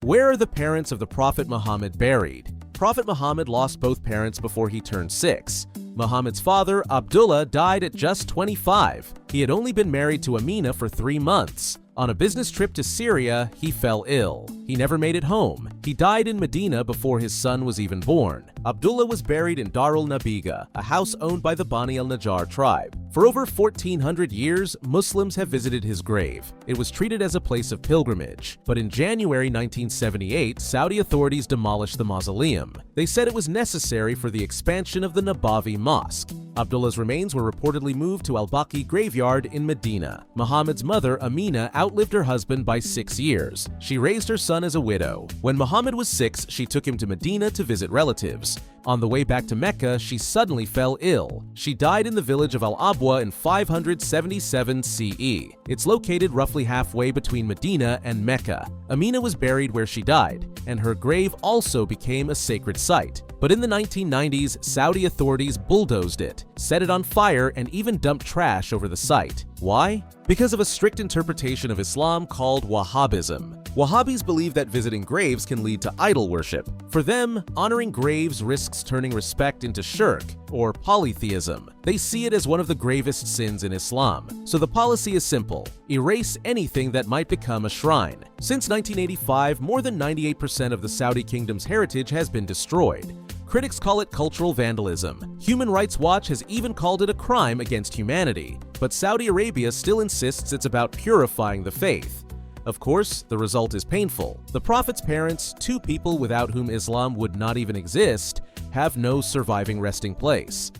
Where are the parents of the Prophet Muhammad buried? Prophet Muhammad lost both parents before he turned 6. Muhammad's father, Abdullah, died at just 25. He had only been married to Amina for 3 months. On a business trip to Syria, he fell ill. He never made it home. He died in Medina before his son was even born. Abdullah was buried in Darul Nabiga, a house owned by the Bani al-Najjar tribe. For over 1400 years, Muslims have visited his grave. It was treated as a place of pilgrimage. But in January 1978, Saudi authorities demolished the mausoleum. They said it was necessary for the expansion of the Nabawi Mosque. Abdullah's remains were reportedly moved to Al-Baqi graveyard in Medina. Muhammad's mother, Amina, outlived her husband by 6 years. She raised her son as a widow. When Muhammad was 6, she took him to Medina to visit relatives. On the way back to Mecca, she suddenly fell ill. She died in the village of Al-Abwa in 577 CE. It's located roughly halfway between Medina and Mecca. Amina was buried where she died, and her grave also became a sacred site. But in the 1990s, Saudi authorities bulldozed it, set it on fire, and even dumped trash over the site. Why? Because of a strict interpretation of Islam called Wahhabism. Wahhabis believe that visiting graves can lead to idol worship. For them, honoring graves risks turning respect into shirk, or polytheism. They see it as one of the gravest sins in Islam. So the policy is simple: erase anything that might become a shrine. Since 1985, more than 98% of the Saudi kingdom's heritage has been destroyed. Critics call it cultural vandalism. Human Rights Watch has even called it a crime against humanity. But Saudi Arabia still insists it's about purifying the faith. Of course, the result is painful. The Prophet's parents, 2 people without whom Islam would not even exist, have no surviving resting place.